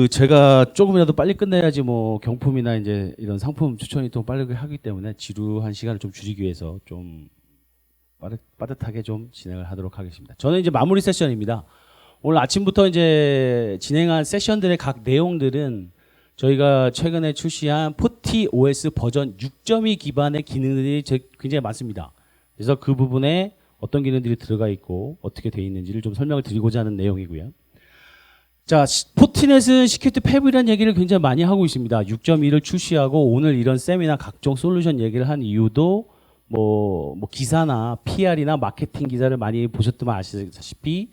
제가 조금이라도 빨리 끝내야지 뭐 경품이나 이제 이런 상품 추천이 또 빨리 하기 때문에 지루한 시간을 좀 줄이기 위해서 좀 빠듯하게 좀 진행을 하도록 하겠습니다. 저는 이제 마무리 세션입니다. 오늘 아침부터 이제 진행한 세션들의 각 내용들은 저희가 최근에 출시한 포티 OS 버전 6.2 기반의 기능들이 굉장히 많습니다. 그래서 그 부분에 어떤 기능들이 들어가 있고 어떻게 되어 있는지를 좀 설명을 드리고자 하는 내용이고요. 자, 포티넷은 시큐리티 패브리라는 얘기를 굉장히 많이 하고 있습니다. 6.2를 출시하고 오늘 이런 세미나 각종 솔루션 얘기를 한 이유도 뭐 기사나 PR이나 마케팅 기사를 많이 보셨더만 아시다시피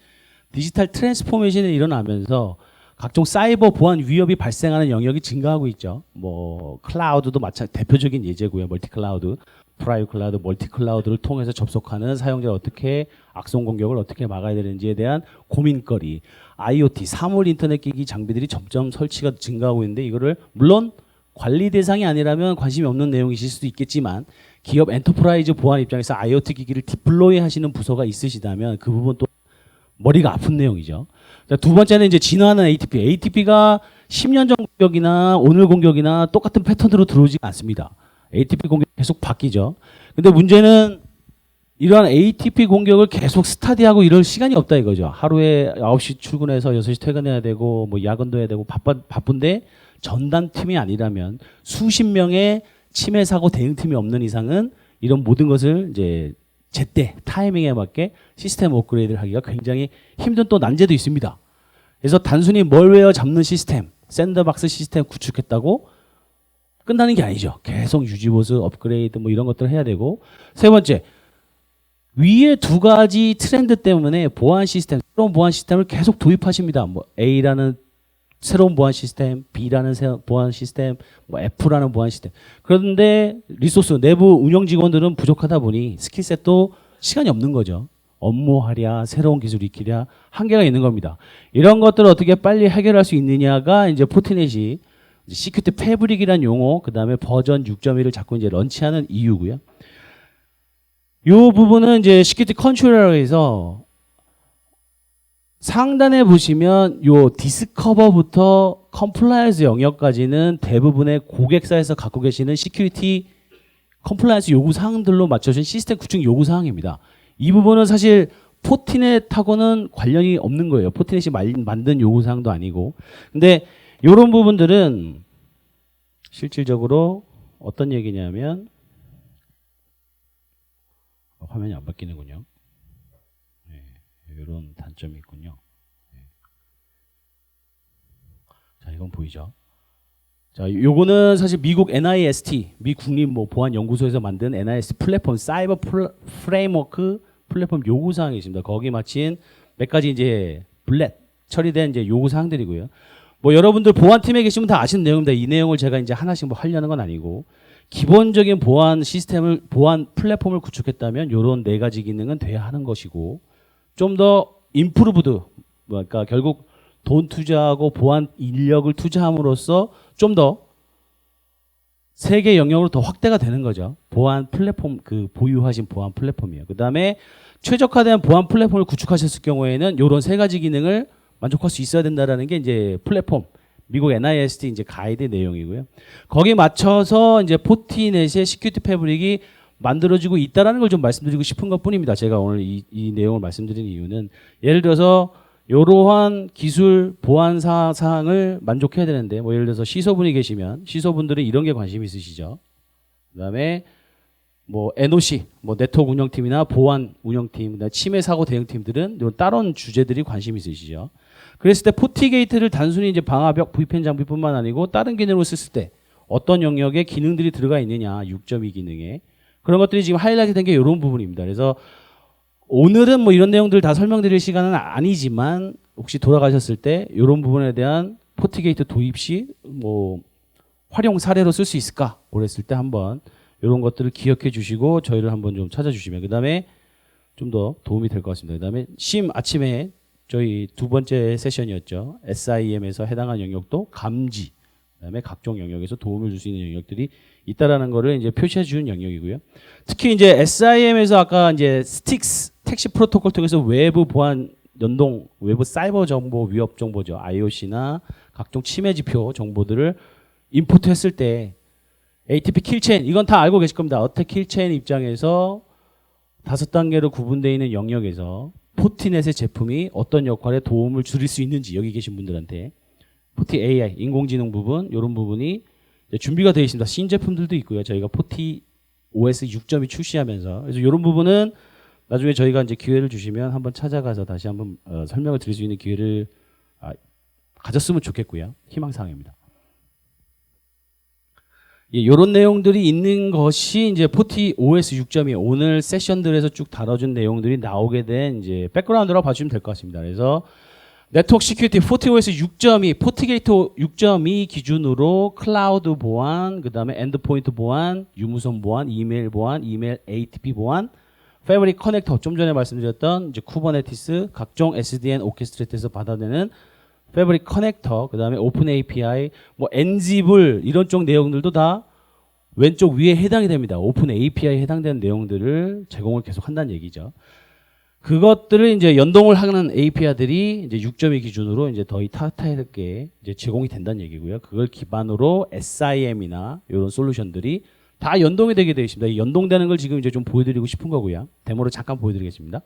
디지털 트랜스포메이션이 일어나면서 각종 사이버 보안 위협이 발생하는 영역이 증가하고 있죠. 뭐 클라우드도 대표적인 예제고요. 멀티클라우드, 프라이빗 클라우드, 멀티클라우드를 통해서 접속하는 사용자를 어떻게 악성 공격을 어떻게 막아야 되는지에 대한 고민거리. IoT, 사물 인터넷 기기 장비들이 점점 설치가 증가하고 있는데 이거를 물론 관리 대상이 아니라면 관심이 없는 내용이실 수도 있겠지만 기업 엔터프라이즈 보안 입장에서 IoT 기기를 디플로이 하시는 부서가 있으시다면 그 부분 또 머리가 아픈 내용이죠. 두 번째는 이제 진화하는 ATP. ATP가 10년 전 공격이나 오늘 공격이나 똑같은 패턴으로 들어오지 않습니다. ATP 공격 계속 바뀌죠. 근데 문제는 이러한 ATP 공격을 계속 스타디하고 이럴 시간이 없다 이거죠. 하루에 9시 출근해서 6시 퇴근해야 되고 뭐 야근도 해야 되고 바쁜데 전담팀이 아니라면 수십 명의 침해 사고 대응팀이 없는 이상은 이런 모든 것을 이제 제때 타이밍에 맞게 시스템 업그레이드를 하기가 굉장히 힘든 또 난제도 있습니다. 그래서 단순히 멀웨어 잡는 시스템, 샌드박스 시스템 구축했다고 끝나는 게 아니죠. 계속 유지보수, 업그레이드 뭐 이런 것들을 해야 되고 세 번째 위에 두 가지 트렌드 때문에 보안 시스템, 새로운 보안 시스템을 계속 도입하십니다. 뭐 A라는 새로운 보안 시스템, B라는 보안 시스템, 뭐 F라는 보안 시스템. 그런데 리소스, 내부 운영 직원들은 부족하다 보니 스킬셋도 시간이 없는 거죠. 업무하랴, 새로운 기술 익히랴 한계가 있는 겁니다. 이런 것들을 어떻게 빨리 해결할 수 있느냐가 이제 포티넷이 시큐리티 패브릭이라는 용어, 그 다음에 버전 6.1을 자꾸 이제 런치하는 이유고요. 이 부분은 이제 시큐리티 컨트롤러라고 해서 상단에 보시면 요 디스커버부터 컴플라이언스 영역까지는 대부분의 고객사에서 갖고 계시는 시큐리티 컴플라이언스 요구사항들로 맞춰진 시스템 구축 요구사항입니다. 이 부분은 사실 포티넷하고는 관련이 없는 거예요. 포티넷이 만든 요구사항도 아니고. 근데 이런 부분들은 실질적으로 어떤 얘기냐면 화면이 안 바뀌는군요. 이런 단점이 있군요. 자, 이건 보이죠? 자, 요거는 사실 미국 NIST, 미 국립 뭐 보안연구소에서 만든 NIST 플랫폼, 사이버 프레임워크 플랫폼 요구사항이 있습니다. 거기 마친 몇 가지 이제 블렛 처리된 이제 요구사항들이고요. 뭐 여러분들 보안팀에 계시면 다 아시는 내용입니다. 이 내용을 제가 이제 하나씩 뭐 하려는 건 아니고 기본적인 보안 시스템을, 보안 플랫폼을 구축했다면 요런 네 가지 기능은 돼야 하는 것이고 좀 더 임프루브드, 그러니까 결국 돈 투자하고 보안 인력을 투자함으로써 좀 더 세계 영역으로 더 확대가 되는 거죠. 보안 플랫폼, 그 보유하신 보안 플랫폼이에요. 그 다음에 최적화된 보안 플랫폼을 구축하셨을 경우에는 이런 세 가지 기능을 만족할 수 있어야 된다라는 게 이제 플랫폼, 미국 NIST 이제 가이드 내용이고요. 거기에 맞춰서 이제 포티넷의 시큐리티 패브릭이 만들어지고 있다라는 걸 좀 말씀드리고 싶은 것 뿐입니다. 제가 오늘 이 내용을 말씀드리는 이유는 예를 들어서 이러한 기술 보안 사항을 만족해야 되는데 뭐 예를 들어서 시소분이 계시면 시소분들은 이런 게 관심이 있으시죠. 그다음에 뭐 NOC, 뭐 네트워크 운영팀이나 보안 운영팀, 침해 사고 대응팀들은 다른 주제들이 관심이 있으시죠. 그랬을 때 포티게이트를 단순히 이제 방화벽 VPN 장비뿐만 아니고 다른 기능으로 썼을 때 어떤 영역에 기능들이 들어가 있느냐, 6.2 기능에 그런 것들이 지금 하이라이트 된 게 이런 부분입니다. 그래서 오늘은 뭐 이런 내용들 다 설명드릴 시간은 아니지만 혹시 돌아가셨을 때 이런 부분에 대한 포티게이트 도입 시 뭐 활용 사례로 쓸 수 있을까? 그랬을 때 한번 이런 것들을 기억해 주시고 저희를 한번 좀 찾아주시면 그 다음에 좀 더 도움이 될 것 같습니다. 그 다음에 아침에 저희 두 번째 세션이었죠. SIEM에서 해당한 영역도 감지, 그다음에 각종 영역에서 도움을 줄 수 있는 영역들이 있다라는 거를 이제 표시해 주는 영역이고요. 특히 이제 SIM에서 아까 이제 스틱스 택시 프로토콜 통해서 외부 보안 연동, 외부 사이버 정보 위협 정보죠. IOC나 각종 침해 지표 정보들을 임포트했을 때 ATP 킬체인 이건 다 알고 계실 겁니다. 어택 킬체인 입장에서 5단계로 구분되어 있는 영역에서 포티넷의 제품이 어떤 역할에 도움을 줄일 수 있는지 여기 계신 분들한테 포티 AI 인공지능 부분 이런 부분이 준비가 되어 있습니다. 신제품들도 있고요. 저희가 포티 OS 6점이 출시하면서 그래서 이런 부분은 나중에 저희가 이제 기회를 주시면 한번 찾아가서 다시 한번 설명을 드릴 수 있는 기회를 가졌으면 좋겠고요. 희망사항입니다. 예, 이런 내용들이 있는 것이 이제 포티 OS 6점이 오늘 세션들에서 쭉 다뤄준 내용들이 나오게 된 이제 백그라운드라고 봐주시면 될 것 같습니다. 그래서 네트워크 시큐리티 포티 OS 6점이 포티게이트 6.2 기준으로 클라우드 보안, 그 다음에 엔드포인트 보안, 유무선 보안, 이메일 보안, 이메일 ATP 보안, 패브릭 커넥터 좀 전에 말씀드렸던 이제 쿠버네티스 각종 SDN 오케스트레이트에서 받아내는 패브릭 커넥터, 그 다음에 오픈 API, 뭐 엔지블 이런 쪽 내용들도 다 왼쪽 위에 해당이 됩니다. 오픈 API에 해당되는 내용들을 제공을 계속 한다는 얘기죠. 그것들을 이제 연동을 하는 API들이 이제 6.2 기준으로 이제 더 타이트하게 이제 제공이 된다는 얘기고요. 그걸 기반으로 SIM이나 이런 솔루션들이 다 연동이 되게 되어 있습니다. 이 연동되는 걸 지금 이제 좀 보여드리고 싶은 거고요. 데모로 잠깐 보여드리겠습니다.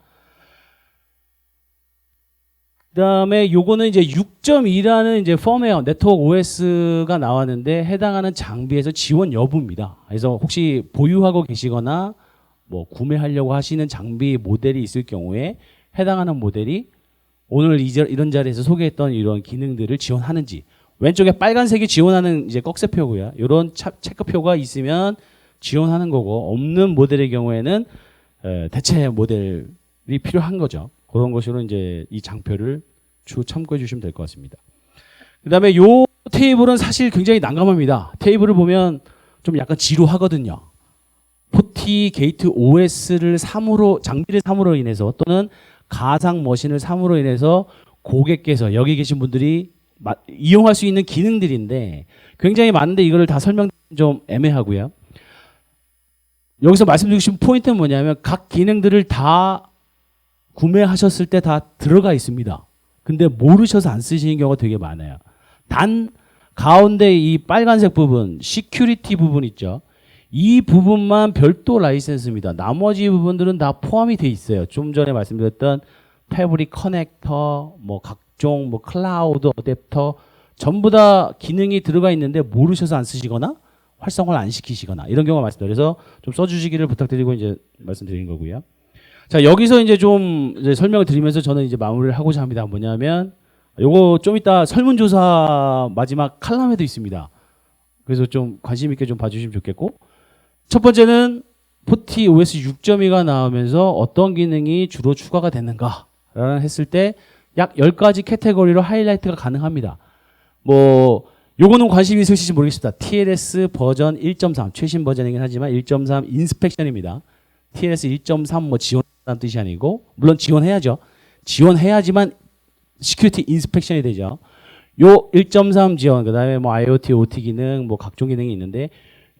그다음에 요거는 이제 6.2라는 이제 펌웨어 네트워크 OS가 나왔는데 해당하는 장비에서 지원 여부입니다. 그래서 혹시 보유하고 계시거나 뭐 구매하려고 하시는 장비 모델이 있을 경우에 해당하는 모델이 오늘 이런 자리에서 소개했던 이런 기능들을 지원하는지 왼쪽에 빨간색이 지원하는 이제 꺽쇠표고요. 이런 체크표가 있으면 지원하는 거고 없는 모델의 경우에는 대체 모델이 필요한 거죠. 그런 것으로 이제 이 장표를 참고해 주시면 될 것 같습니다. 그다음에 요 테이블은 사실 굉장히 난감합니다. 테이블을 보면 좀 약간 지루하거든요. 포티 게이트 OS를 장비를 삼으로 인해서 또는 가상 머신을 삼으로 인해서 고객께서 여기 계신 분들이 이용할 수 있는 기능들인데 굉장히 많은데 이거를 다 설명 좀 애매하고요. 여기서 말씀드리고 싶은 포인트는 뭐냐면 각 기능들을 다 구매하셨을 때 다 들어가 있습니다. 근데 모르셔서 안 쓰시는 경우가 되게 많아요. 단 가운데 이 빨간색 부분, 시큐리티 부분 있죠. 이 부분만 별도 라이센스입니다. 나머지 부분들은 다 포함이 돼 있어요. 좀 전에 말씀드렸던 패브릭 커넥터, 뭐 각종 뭐 클라우드 어댑터 전부 다 기능이 들어가 있는데 모르셔서 안 쓰시거나 활성화를 안 시키시거나 이런 경우가 많습니다. 그래서 좀 써주시기를 부탁드리고 이제 말씀드리는 거고요. 자, 여기서 이제 좀 이제 설명을 드리면서 저는 이제 마무리를 하고자 합니다. 뭐냐면 요거 좀 이따 설문조사 마지막 칼럼에도 있습니다. 그래서 좀 관심 있게 좀 봐주시면 좋겠고 첫 번째는 포티 OS 6.2가 나오면서 어떤 기능이 주로 추가가 됐는가라는 했을 때 약 10가지 캐테고리로 하이라이트가 가능합니다. 뭐 요거는 관심이 있으실지 모르겠습니다. TLS 버전 1.3 최신 버전이긴 하지만 1.3 인스펙션입니다. TLS 1.3 뭐 지원한다는 뜻이 아니고 물론 지원해야죠. 지원해야지만 시큐리티 인스펙션이 되죠. 요 1.3 지원 그다음에 뭐 IoT, OT 기능 뭐 각종 기능이 있는데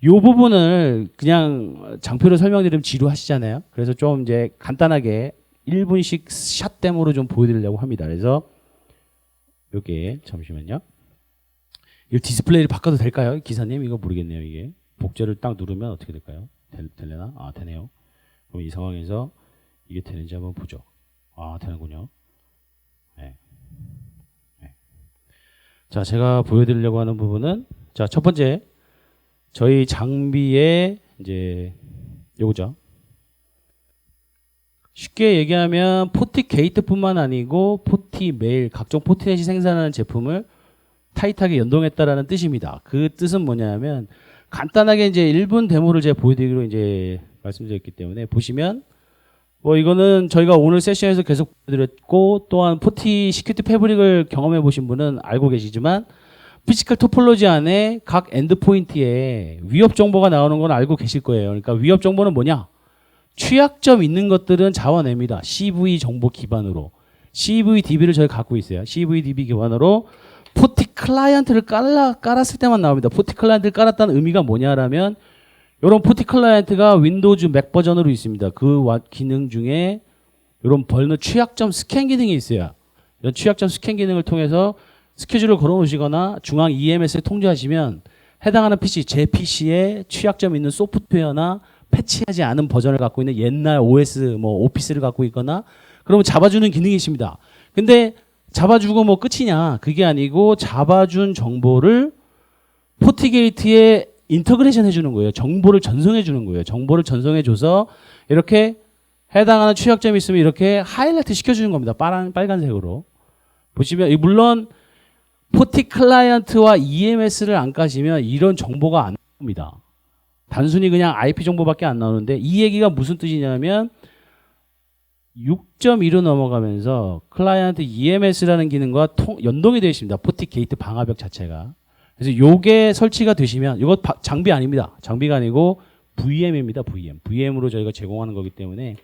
요 부분을 그냥 장표로 설명드리면 지루하시잖아요. 그래서 좀 이제 간단하게 1분씩 샷 데모로 좀 보여드리려고 합니다. 그래서 요게 잠시만요. 이 디스플레이를 바꿔도 될까요? 기사님 이거 모르겠네요. 이게 복제를 딱 누르면 어떻게 될까요? 되려나? 아 되네요. 그럼 이 상황에서 이게 되는지 한번 보죠. 아 되는군요. 네. 네. 자 제가 보여드리려고 하는 부분은 자 첫 번째 저희 장비의 이제 요거죠. 쉽게 얘기하면 포티 게이트뿐만 아니고 포티 메일 각종 포티넷이 생산하는 제품을 타이트하게 연동했다라는 뜻입니다. 그 뜻은 뭐냐면 간단하게 이제 1분 데모를 제가 보여드리기로 이제 말씀드렸기 때문에 보시면 뭐 이거는 저희가 오늘 세션에서 계속 보여드렸고 또한 포티 시큐리티 패브릭을 경험해 보신 분은 알고 계시지만 피지컬 토폴로지 안에 각 엔드포인트에 위협 정보가 나오는 건 알고 계실 거예요. 그러니까 위협 정보는 뭐냐? 취약점 있는 것들은 잡아냅니다. CV 정보 기반으로. CVDB를 저희 갖고 있어요. CVDB 기반으로 포티 클라이언트를 깔았을 때만 나옵니다. 포티 클라이언트를 깔았다는 의미가 뭐냐라면 이런 포티 클라이언트가 윈도우즈 맥 버전으로 있습니다. 그 기능 중에 이런 벌너 취약점 스캔 기능이 있어요. 이런 취약점 스캔 기능을 통해서 스케줄을 걸어 놓으시거나 중앙 EMS에 통제하시면 해당하는 PC, 제 PC에 취약점 있는 소프트웨어나 패치하지 않은 버전을 갖고 있는 옛날 OS, 뭐 오피스를 갖고 있거나 그러면 잡아주는 기능이 있습니다. 근데 잡아주고 뭐 끝이냐? 그게 아니고 잡아준 정보를 포티게이트에 인터그레이션 해주는 거예요. 정보를 전송해 주는 거예요. 정보를 전송해 줘서 이렇게 해당하는 취약점이 있으면 이렇게 하이라이트 시켜주는 겁니다. 빨간색으로. 보시면 물론 포티 클라이언트와 EMS를 안 까시면 이런 정보가 안 나옵니다. 단순히 그냥 IP 정보밖에 안 나오는데 이 얘기가 무슨 뜻이냐면 6.1로 넘어가면서 클라이언트 EMS라는 기능과 연동이 되어 있습니다. 포티 게이트 방화벽 자체가. 그래서 요게 설치가 되시면 이거 장비 아닙니다. 장비가 아니고 VM입니다. VM으로 저희가 제공하는 거기 때문에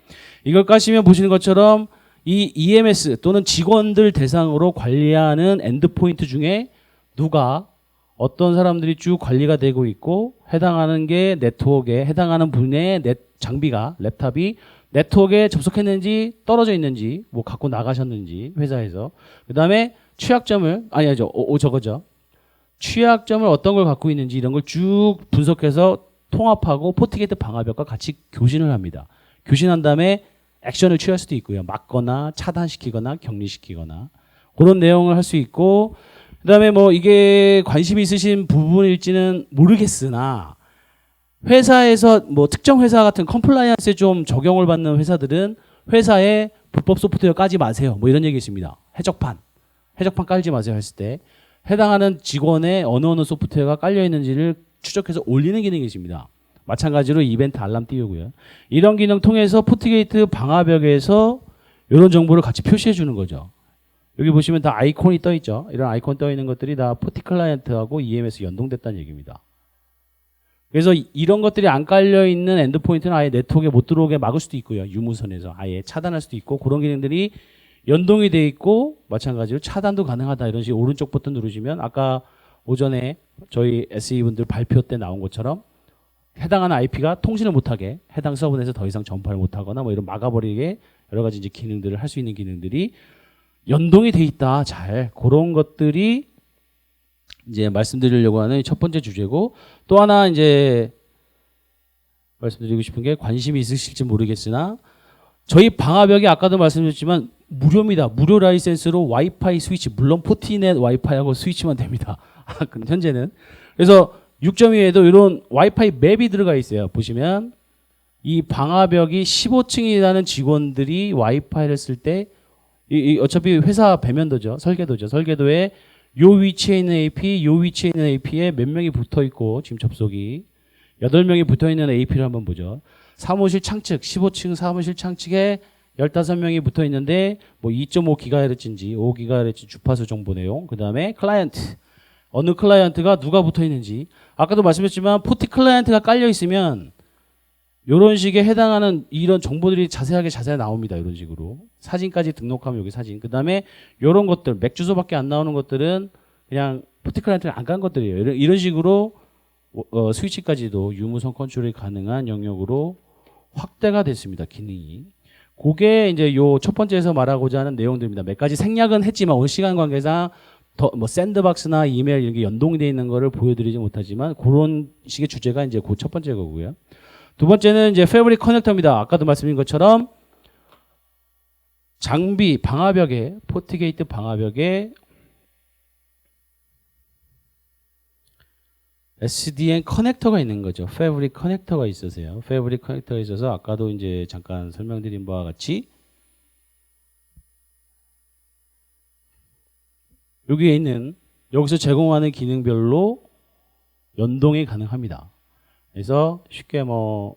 이걸 까시면 보시는 것처럼 이 EMS 또는 직원들 대상으로 관리하는 엔드포인트 중에 누가 어떤 사람들이 쭉 관리가 되고 있고 해당하는 게 네트워크에 해당하는 분의 장비가 랩탑이 네트워크에 접속했는지 떨어져 있는지 뭐 갖고 나가셨는지 회사에서 그다음에 취약점을 저거죠. 취약점을 어떤 걸 갖고 있는지 이런 걸 쭉 분석해서 통합하고 포티게이트 방화벽과 같이 교신을 합니다. 교신한 다음에 액션을 취할 수도 있고요. 막거나 차단시키거나 격리시키거나 그런 내용을 할 수 있고 그다음에 뭐 이게 관심이 있으신 부분일지는 모르겠으나 회사에서 뭐 특정 회사 같은 컴플라이언스에 좀 적용을 받는 회사들은 회사에 불법 소프트웨어 까지 마세요. 뭐 이런 얘기 있습니다. 해적판 깔지 마세요 했을 때 해당하는 직원의 어느 소프트웨어가 깔려 있는지를 추적해서 올리는 기능이 있습니다. 마찬가지로 이벤트 알람 띄우고요. 이런 기능 통해서 포티게이트 방화벽에서 이런 정보를 같이 표시해 주는 거죠. 여기 보시면 다 아이콘이 떠 있죠. 이런 아이콘 떠 있는 것들이 다 포티 클라이언트하고 EMS 연동됐다는 얘기입니다. 그래서 이런 것들이 안 깔려 있는 엔드포인트는 아예 네트워크에 못 들어오게 막을 수도 있고요. 유무선에서 아예 차단할 수도 있고 그런 기능들이 연동이 돼 있고 마찬가지로 차단도 가능하다. 이런 식으로 오른쪽 버튼 누르시면 아까 오전에 저희 SE분들 발표 때 나온 것처럼 해당하는 IP가 통신을 못하게 해당 서버 내에서 더 이상 전파를 못하거나 뭐 이런 막아버리게 여러 가지 이제 기능들을 할 수 있는 기능들이 연동이 돼 있다. 잘 그런 것들이 이제 말씀드리려고 하는 첫 번째 주제고 또 하나 이제 말씀드리고 싶은 게 관심이 있으실지 모르겠으나 저희 방화벽이 아까도 말씀드렸지만 무료입니다. 무료 라이센스로 와이파이 스위치 물론 포티넷 와이파이하고 스위치만 됩니다. 현재는 그래서 6.2에도 이런 와이파이 맵이 들어가 있어요. 보시면 이 방화벽이 15층이라는 직원들이 와이파이를 쓸 때 어차피 회사 배면도죠. 설계도에 요 위치에 있는 AP, 요 위치에 있는 AP에 몇 명이 붙어 있고 지금 접속이 8명이 붙어 있는 AP를 한번 보죠. 사무실 창측 15층 사무실 창측에 15명이 붙어 있는데 뭐 2.5GHz인지 5GHz 주파수 정보 내용 그다음에 클라이언트 어느 클라이언트가 누가 붙어 있는지 아까도 말씀드렸지만 포티 클라이언트가 깔려 있으면 이런 식의 해당하는 이런 정보들이 자세하게 나옵니다. 이런 식으로 사진까지 등록하면 여기 사진 그다음에 이런 것들 맥 주소밖에 안 나오는 것들은 그냥 포티 클라이언트를 안 간 것들이에요. 이런 식으로 스위치까지도 유무선 컨트롤이 가능한 영역으로 확대가 됐습니다. 기능이. 그게 이제 요 첫 번째에서 말하고자 하는 내용들입니다. 몇 가지 생략은 했지만 오늘 시간 관계상 더 뭐 샌드박스나 이메일 이런 게 연동이 되어 있는 거를 보여드리지 못하지만 그런 식의 주제가 이제 그 첫 번째 거고요. 두 번째는 이제 패브릭 커넥터입니다. 아까도 말씀드린 것처럼 장비 방화벽에 포티게이트 방화벽에 SDN 커넥터가 있는 거죠. 패브릭 커넥터가 있으세요. 패브릭 커넥터가 있어서 아까도 이제 잠깐 설명드린 바와 같이 여기에 있는 여기서 제공하는 기능별로 연동이 가능합니다. 그래서 쉽게 뭐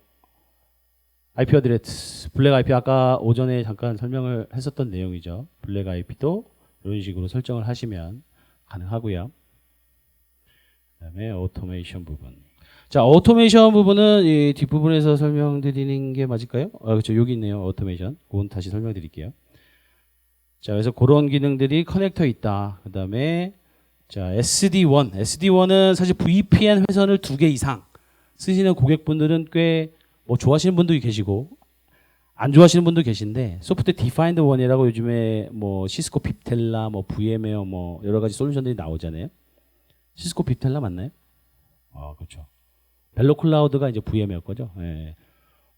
IP 어드레스, 블랙 IP 아까 오전에 잠깐 설명을 했었던 내용이죠. 블랙 IP도 이런 식으로 설정을 하시면 가능하고요. 그다음에 오토메이션 부분. 자, 오토메이션 부분은 이 뒷부분에서 설명드리는 게 맞을까요? 그렇죠. 여기 있네요. 오토메이션. 그건 다시 설명드릴게요. 자, 그래서 그런 기능들이 커넥터 있다. 그다음에 자, SD1. SD1은 사실 VPN 회선을 2개 이상 쓰시는 고객분들은 꽤 뭐 좋아하시는 분도 계시고 안 좋아하시는 분도 계신데 소프트 디파인드 원이라고 요즘에 뭐 시스코 빕텔라, 뭐 VM웨어 뭐 여러 가지 솔루션들이 나오잖아요. 시스코 빕텔라 맞나요? 그렇죠. 벨로 클라우드가 이제 VM웨어 거죠. 예.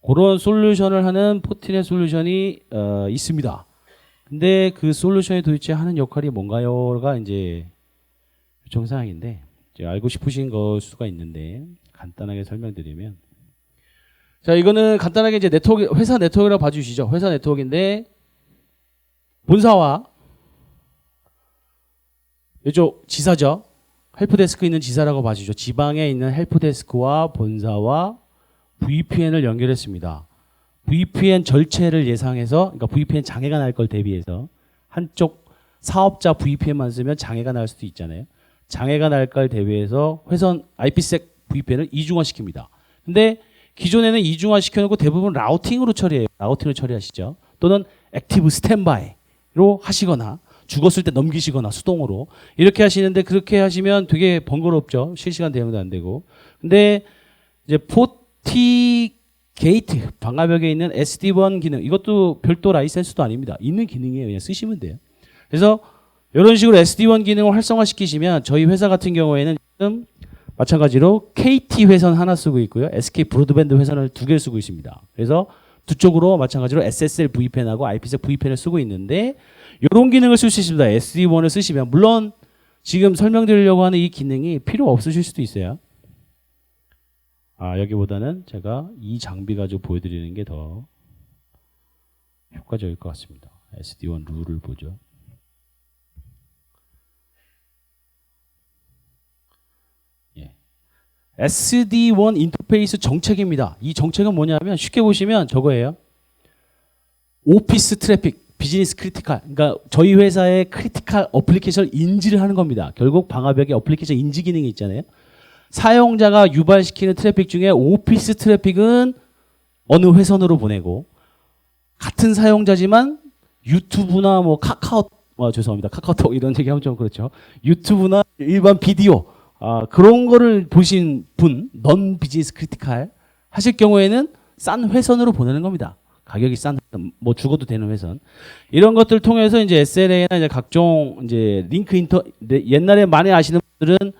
그런 솔루션을 하는 포티넷 솔루션이 있습니다. 근데 그 솔루션이 도대체 하는 역할이 뭔가요가 이제 요청 사항인데 알고 싶으신 걸 수가 있는데 간단하게 설명드리면 자 이거는 간단하게 이제 네트워크 회사 네트워크라고 봐주시죠. 회사 네트워크인데 본사와 이쪽 지사죠. 헬프데스크 있는 지사라고 봐주죠. 지방에 있는 헬프데스크와 본사와 VPN을 연결했습니다. VPN 절체를 예상해서, 그러니까 VPN 장애가 날 걸 대비해서 한쪽 사업자 VPN만 쓰면 장애가 날 수도 있잖아요. 장애가 날 걸 대비해서 회선 IPsec VPN을 이중화시킵니다. 근데 기존에는 이중화 시켜놓고 대부분 라우팅으로 처리해요. 라우팅으로 처리하시죠. 또는 액티브 스탠바이로 하시거나 죽었을 때 넘기시거나 수동으로 이렇게 하시는데 그렇게 하시면 되게 번거롭죠. 실시간 대응도 안 되고. 근데 이제 포티 게이트 방화벽에 있는 SD1 기능 이것도 별도 라이센스도 아닙니다. 있는 기능이에요. 그냥 쓰시면 돼요. 그래서 이런 식으로 SD1 기능을 활성화시키시면 저희 회사 같은 경우에는 지금 마찬가지로 KT 회선 하나 쓰고 있고요. SK 브로드밴드 회선을 2개를 쓰고 있습니다. 그래서 두 쪽으로 마찬가지로 SSL VPN하고 IPsec VPN을 쓰고 있는데 이런 기능을 쓸 수 있습니다. SD1을 쓰시면 물론 지금 설명드리려고 하는 이 기능이 필요 없으실 수도 있어요. 여기보다는 제가 이 장비 가지고 보여드리는 게 더 효과적일 것 같습니다. SD1 룰을 보죠. SD1 인터페이스 정책입니다. 이 정책은 뭐냐면 쉽게 보시면 저거예요. 오피스 트래픽, 비즈니스 크리티컬. 그러니까 저희 회사의 크리티컬 어플리케이션을 인지를 하는 겁니다. 결국 방화벽에 어플리케이션 인지 기능이 있잖아요. 사용자가 유발시키는 트래픽 중에 오피스 트래픽은 어느 회선으로 보내고 같은 사용자지만 유튜브나 뭐 죄송합니다. 카카오톡 이런 얘기하면 좀 그렇죠. 유튜브나 일반 비디오 그런 거를 보신 분, 넌 비즈니스 크리티컬 하실 경우에는 싼 회선으로 보내는 겁니다. 가격이 싼, 뭐 죽어도 되는 회선. 이런 것들 통해서 이제 SLA나 이제 각종 이제 옛날에 많이 아시는 분들은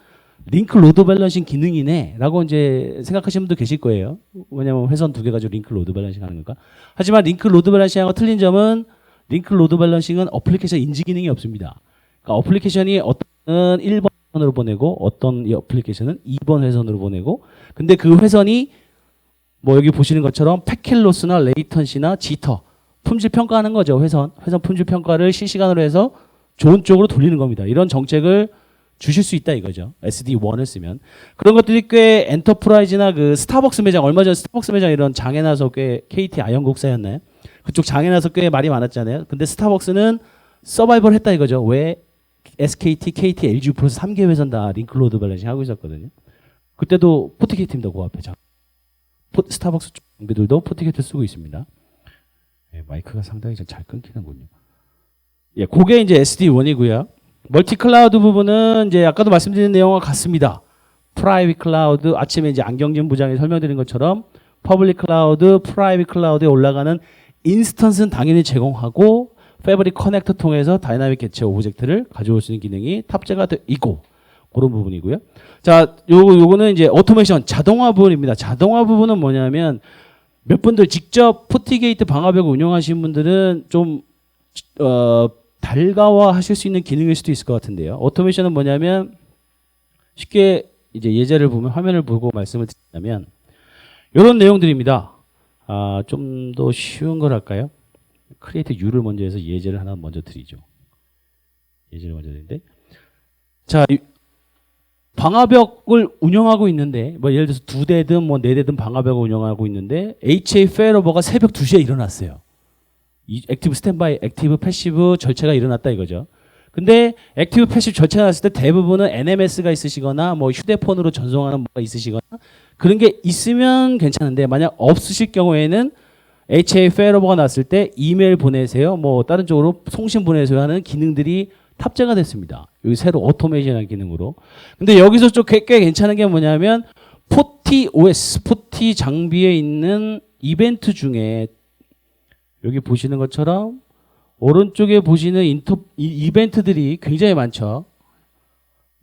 링크 로드 밸런싱 기능이네 라고 이제 생각하시는 분도 계실 거예요. 왜냐면 회선 2개 가지고 링크 로드 밸런싱 하는 거니까. 하지만 링크 로드 밸런싱하고 틀린 점은 링크 로드 밸런싱은 어플리케이션 인지 기능이 없습니다. 그러니까 어플리케이션이 어떤 1번 회선으로 보내고 어떤 이 어플리케이션은 2번 회선으로 보내고 근데 그 회선이 뭐 여기 보시는 것처럼 패킷 로스나 레이턴시나 지터 품질 평가하는 거죠. 회선 품질 평가를 실시간으로 해서 좋은 쪽으로 돌리는 겁니다. 이런 정책을 주실 수 있다 이거죠. SD1을 쓰면. 그런 것들이 꽤 엔터프라이즈나 그 스타벅스 매장 얼마 전 스타벅스 매장 이런 장애 나서 꽤 KT 아현국사였나요? 그쪽 장애 나서 꽤 말이 많았잖아요. 근데 스타벅스는 서바이벌 했다 이거죠. 왜? SKT, KT, LG 플러스 3개 회선 다 링크로드 밸런싱 하고 있었거든요. 그때도 포티게이트입니다. 그 앞에 스타벅스 쪽 장비들도 포티게이트 쓰고 있습니다. 마이크가 상당히 잘 끊기는군요. 그게 이제 SD1이고요. 멀티 클라우드 부분은 이제 아까도 말씀드린 내용과 같습니다. 프라이빗 클라우드 아침에 이제 안경진 부장이 설명드린 것처럼 퍼블릭 클라우드, 프라이빗 클라우드에 올라가는 인스턴스는 당연히 제공하고 패브릭 커넥터 통해서 다이나믹 개체 오브젝트를 가져올 수 있는 기능이 탑재가 되어 있고 그런 부분이고요. 자, 요거는 이제 오토메이션 자동화 부분입니다. 자동화 부분은 뭐냐면 몇 분들 직접 포티게이트 방화벽을 운영하시는 분들은 좀 달가워 하실 수 있는 기능일 수도 있을 것 같은데요. 오토메이션은 뭐냐면 쉽게 이제 예제를 보면 화면을 보고 말씀을 드리자면 이런 내용들입니다. 좀 더 쉬운 걸 할까요? 크리에이트 U를 먼저 해서 예제를 하나 먼저 드리죠. 예제를 먼저 드리는데 자, 방화벽을 운영하고 있는데 뭐 예를 들어서 2대든 뭐 4대든 방화벽을 운영하고 있는데 HA 페일오버가 새벽 2시에 일어났어요. 이 액티브 스탠바이, 액티브 패시브 절차가 일어났다 이거죠. 근데 액티브 패시브 절차가 났을 때 대부분은 NMS가 있으시거나 뭐 휴대폰으로 전송하는 뭐가 있으시거나 그런 게 있으면 괜찮은데 만약 없으실 경우에는 HA 페일오버가 났을 때 이메일 보내세요. 뭐 다른 쪽으로 송신 보내세요 하는 기능들이 탑재가 됐습니다. 여기 새로 오토메이션한 기능으로. 근데 여기서 좀 꽤 괜찮은 게 뭐냐면 포티 OS, 포티 장비에 있는 이벤트 중에 여기 보시는 것처럼 오른쪽에 보시는 이벤트들이 굉장히 많죠.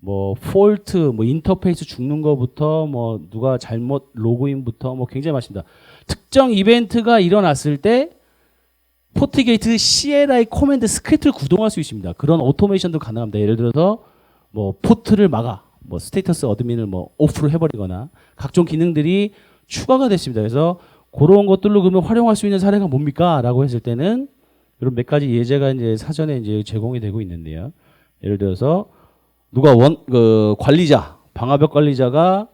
뭐 폴트, 뭐 인터페이스 죽는 거부터 뭐 누가 잘못 로그인부터 뭐 굉장히 많습니다. 특정 이벤트가 일어났을 때 포트게이트 CLI 코맨드 스크립트를 구동할 수 있습니다. 그런 오토메이션도 가능합니다. 예를 들어서 뭐 포트를 막아, 뭐 스테이터스 어드민을 뭐 오프로 해버리거나 각종 기능들이 추가가 됐습니다. 그래서 그런 것들로 그러면 활용할 수 있는 사례가 뭡니까?라고 했을 때는 이런 몇 가지 예제가 이제 사전에 이제 제공이 되고 있는데요. 예를 들어서 누가 관리자, 방화벽 관리자가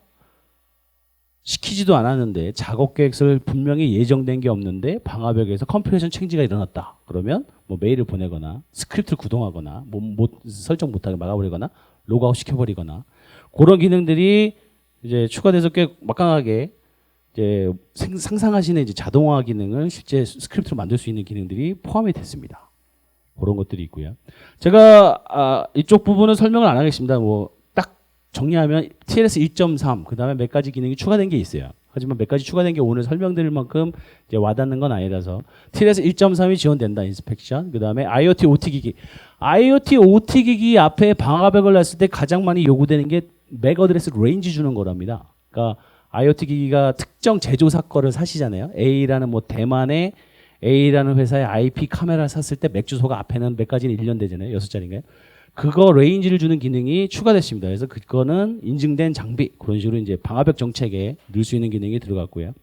시키지도 않았는데 작업 계획서를 분명히 예정된 게 없는데 방화벽에서 컴퓨레이션 체인지가 일어났다. 그러면 뭐 메일을 보내거나 스크립트를 구동하거나 뭐 설정 못하게 막아버리거나 로그아웃 시켜버리거나 그런 기능들이 이제 추가돼서 꽤 막강하게 이제 상상하시는 이제 자동화 기능을 실제 스크립트로 만들 수 있는 기능들이 포함이 됐습니다. 그런 것들이 있고요. 제가 이쪽 부분은 설명을 안 하겠습니다. 뭐 딱 정리하면 TLS 1.3 그다음에 몇 가지 기능이 추가된 게 있어요. 하지만 몇 가지 추가된 게 오늘 설명드릴 만큼 이제 와닿는 건 아니라서 TLS 1.3이 지원된다. 인스펙션. 그다음에 IoT OT 기기. IoT OT 기기 앞에 방화벽을 놨을 때 가장 많이 요구되는 게 맥 어드레스 레인지 주는 거랍니다. 그러니까 IoT 기기가 특정 제조사 거를 사시잖아요. A라는 뭐 대만의 A라는 회사의 IP 카메라를 샀을 때 맥 주소가 앞에는 몇 가지는 1년 되잖아요. 6자리인가요? 그거 레인지를 주는 기능이 추가됐습니다. 그래서 그거는 인증된 장비 그런 식으로 이제 방화벽 정책에 넣을 수 있는 기능이 들어갔고요.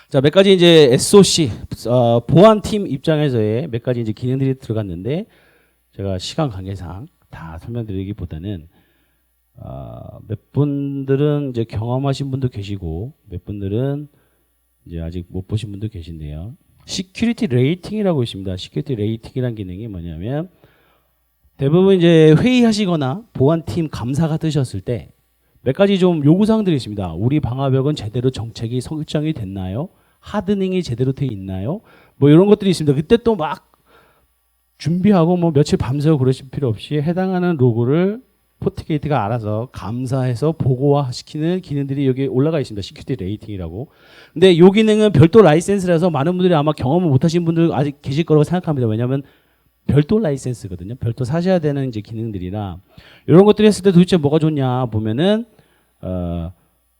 자, 몇 가지 이제 SOC 보안팀 입장에서의 몇 가지 이제 기능들이 들어갔는데 제가 시간 관계상 다 설명드리기보다는 몇 분들은 이제 경험하신 분도 계시고 몇 분들은 이제 아직 못 보신 분도 계신데요. 시큐리티 레이팅이라고 있습니다. 시큐리티 레이팅이라는 기능이 뭐냐면 대부분 이제 회의하시거나 보안팀 감사가 뜨셨을 때 몇 가지 좀 요구사항들이 있습니다. 우리 방화벽은 제대로 정책이 설정이 됐나요? 하드닝이 제대로 돼 있나요? 뭐 이런 것들이 있습니다. 그때 또 막 준비하고 뭐 며칠 밤새고 그러실 필요 없이 해당하는 로고를 포트게이트가 알아서 감사해서 보고화시키는 기능들이 여기 올라가 있습니다. 시큐리티 레이팅이라고. 근데 이 기능은 별도 라이센스라서 많은 분들이 아마 경험을 못하신 분들 아직 계실 거라고 생각합니다. 왜냐하면 별도 라이센스거든요. 별도 사셔야 되는 이제 기능들이라 이런 것들이 했을 때 도대체 뭐가 좋냐 보면은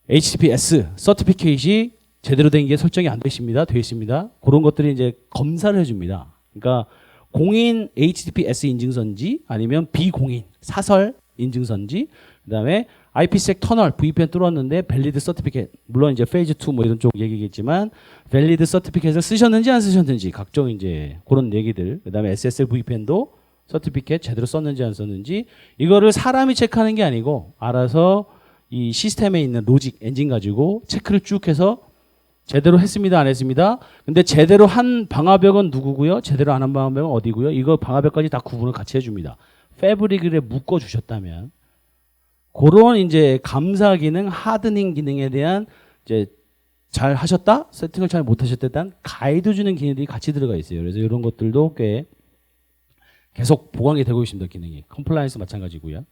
HTTPS 서티피케이트이 제대로 된 게 설정이 안 되십니다. 되어 있습니다. 그런 것들이 이제 검사를 해줍니다. 그러니까 공인 HTTPS 인증선지 아니면 비공인 사설 인증선지 그다음에 IPsec 터널 VPN 뚫었는데 밸리드 서티피켓 물론 이제 페이즈 2 뭐 이런 쪽 얘기겠지만 밸리드 서티피켓을 쓰셨는지 안 쓰셨는지 각종 이제 그런 얘기들 그다음에 SSL VPN도 서티피켓 제대로 썼는지 안 썼는지 이거를 사람이 체크하는 게 아니고 알아서 이 시스템에 있는 로직 엔진 가지고 체크를 쭉 해서 제대로 했습니다 안 했습니다. 근데 제대로 한 방화벽은 누구고요? 제대로 안 한 방화벽은 어디고요? 이거 방화벽까지 다 구분을 같이 해줍니다. 패브릭을 묶어 주셨다면 그런 이제 감사 기능, 하드닝 기능에 대한 이제 잘 하셨다, 세팅을 잘 못하셨다, 단 가이드 주는 기능들이 같이 들어가 있어요. 그래서 이런 것들도 꽤 계속 보강이 되고 있습니다. 기능이 컴플라이언스 마찬가지고요.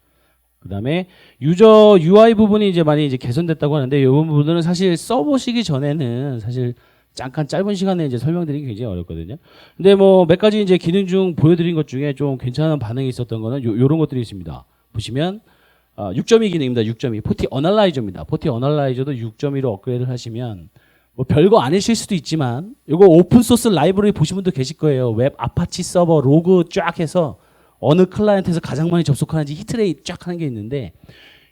그다음에 유저 UI 부분이 이제 많이 이제 개선됐다고 하는데 이 부분은 사실 써보시기 전에는 사실 잠깐 짧은 시간에 이제 설명드리기 굉장히 어렵거든요. 근데 뭐 몇 가지 이제 기능 중 보여드린 것 중에 좀 괜찮은 반응이 있었던 거는 요런 것들이 있습니다. 보시면 6.2 기능입니다. 6.2 포티 어널라이저입니다. 포티 어널라이저도 6.2로 업그레이드를 하시면 뭐 별거 아니실 수도 있지만 이거 오픈 소스 라이브러리 보신 분도 계실 거예요. 웹 아파치 서버 로그 쫙 해서 어느 클라이언트에서 가장 많이 접속하는지 히트레이 쫙 하는 게 있는데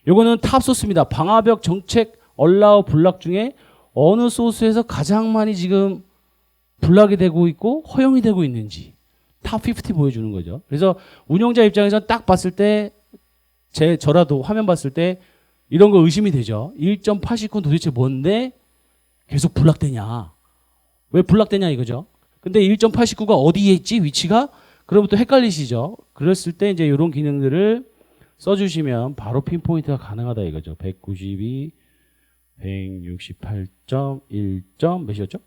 요거는 탑 소스입니다. 방화벽 정책 얼라우 블락 중에 어느 소스에서 가장 많이 지금 블락이 되고 있고 허용이 되고 있는지 탑 50 보여주는 거죠. 그래서 운영자 입장에서 딱 봤을 때 저라도 화면 봤을 때 이런 거 의심이 되죠. 1.89는 도대체 뭔데 계속 블락되냐. 왜 블락되냐 이거죠. 근데 1.89가 어디에 있지 위치가? 그러면 또 헷갈리시죠. 그랬을 때 이제 이런 기능들을 써주시면 바로 핀포인트가 가능하다 이거죠. 192, 168.1. 몇이었죠?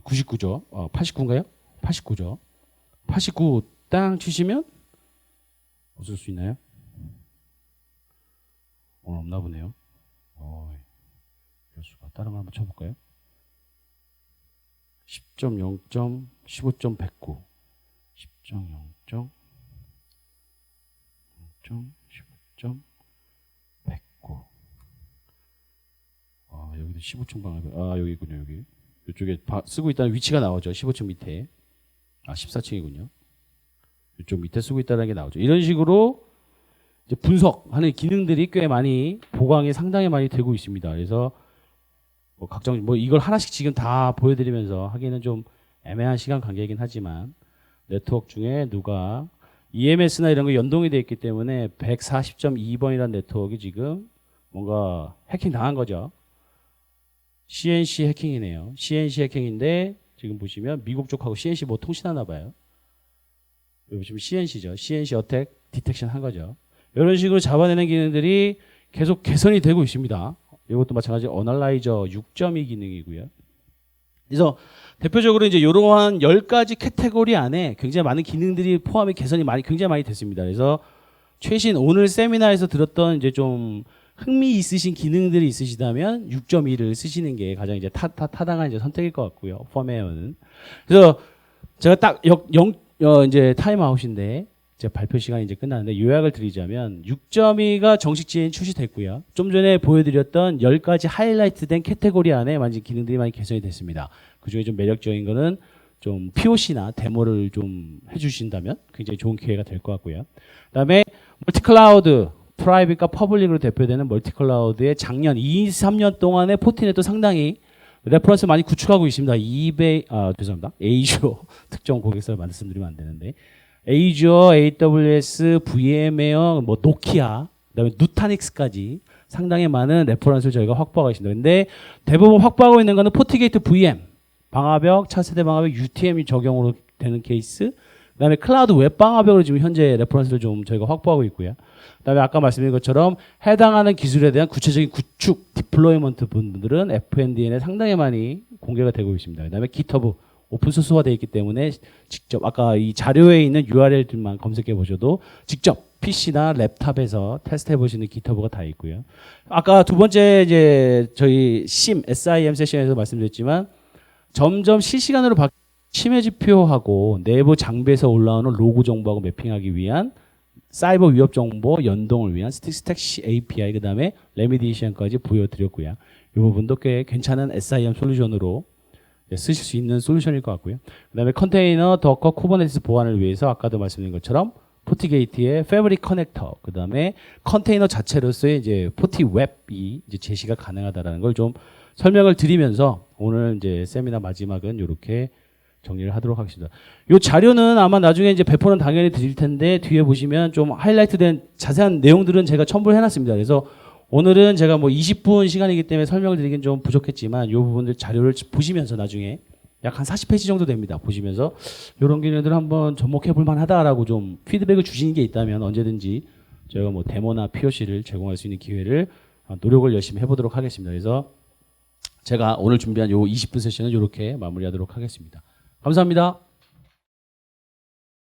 99죠. 89인가요? 89죠. 89 땅 치시면 어쩔 수 있나요? 오늘 없나 보네요. 이럴 수가. 다른 거 한번 쳐볼까요? 10.0. 15.109 10.0. 15.109 여기도 15층 방화벽 여기 있군요. 여기 이쪽에 쓰고 있다는 위치가 나오죠. 15층 밑에 14층이군요. 이쪽 밑에 쓰고 있다는 게 나오죠. 이런 식으로 이제 분석하는 기능들이 꽤 많이 보강이 상당히 많이 되고 있습니다. 그래서 뭐 각종 뭐 이걸 하나씩 지금 다 보여드리면서 하기는 좀 애매한 시간 관계이긴 하지만 네트워크 중에 누가 EMS나 이런 거 연동이 되어 있기 때문에 140.2번이라는 네트워크가 지금 뭔가 해킹 당한 거죠. CNC 해킹이네요. CNC 해킹인데 지금 보시면 미국 쪽하고 CNC 뭐 통신하나 봐요. 여기 보시면 CNC죠. CNC 어택 디텍션 한 거죠. 이런 식으로 잡아내는 기능들이 계속 개선이 되고 있습니다. 이것도 마찬가지로 어널라이저 6.2 기능이고요. 그래서 대표적으로 이제 이러한 10가지 카테고리 안에 굉장히 많은 기능들이 포함이 개선이 굉장히 많이 됐습니다. 그래서 최신 오늘 세미나에서 들었던 이제 좀 흥미 있으신 기능들이 있으시다면 6.2를 쓰시는 게 가장 이제 타당한 이제 선택일 것 같고요. 펌웨어는. 그래서 제가 딱 이제 타임아웃인데 이제 발표 시간이 이제 끝났는데 요약을 드리자면 6.2가 정식 지인 출시됐고요. 좀 전에 보여드렸던 10가지 하이라이트된 카테고리 안에 많은 기능들이 많이 개선이 됐습니다. 그중에 좀 매력적인 거는 좀 POC나 데모를 좀 해주신다면 굉장히 좋은 기회가 될 것 같고요. 그다음에 멀티클라우드 프라이빗과 퍼블릭으로 대표되는 멀티클라우드의 작년 2-3년 동안의 포티넷도 상당히 레퍼런스 많이 구축하고 있습니다. 죄송합니다. 에이주어 특정 고객사를 말씀드리면 안 되는데 에이주어, AWS, VM웨어, 뭐 노키아, 그다음에 누타닉스까지 상당히 많은 레퍼런스를 저희가 확보하고 있습니다. 근데 대부분 확보하고 있는 거는 포티게이트 VM, 방화벽, 차세대 방화벽, UTM이 적용으로 되는 케이스, 그다음에 클라우드 웹 방화벽으로 지금 현재 레퍼런스를 좀 저희가 확보하고 있고요. 그다음에 아까 말씀드린 것처럼 해당하는 기술에 대한 구체적인 구축, 디플로이먼트 분들은 FNDN에 상당히 많이 공개가 되고 있습니다. 그다음에 GitHub 오픈소스화 되어 있기 때문에 직접 아까 이 자료에 있는 URL들만 검색해 보셔도 직접 PC나 랩탑에서 테스트해 보시는 GitHub가 다 있고요. 아까 두 번째 이제 저희 SIM 세션에서 말씀드렸지만 점점 실시간으로 침해 지표하고 내부 장비에서 올라오는 로그 정보하고 매핑하기 위한 사이버 위협 정보 연동을 위한 스택 API 그다음에 레미디에이션까지 보여드렸고요. 이 부분도 꽤 괜찮은 SIM 솔루션으로 쓰실 수 있는 솔루션일 것 같고요. 그다음에 컨테이너, 더커, 쿠버네티스 보안을 위해서 아까도 말씀드린 것처럼 포티게이트의 패브릭 커넥터, 그다음에 컨테이너 자체로서의 이제 포티 웹이 이제 제시가 가능하다라는 걸 좀 설명을 드리면서 오늘 이제 세미나 마지막은 이렇게 정리를 하도록 하겠습니다. 이 자료는 아마 나중에 이제 배포는 당연히 드릴 텐데 뒤에 보시면 좀 하이라이트된 자세한 내용들은 제가 첨부를 해놨습니다. 그래서 오늘은 제가 뭐 20분 시간이기 때문에 설명을 드리긴 좀 부족했지만 이 부분들 자료를 보시면서 나중에 약 한 40페이지 정도 됩니다. 보시면서 이런 기능들 한번 접목해 볼 만하다라고 좀 피드백을 주시는 게 있다면 언제든지 저희가 뭐 데모나 POC를 제공할 수 있는 기회를 노력을 열심히 해보도록 하겠습니다. 그래서 제가 오늘 준비한 요 20분 세션은 이렇게 마무리하도록 하겠습니다. 감사합니다.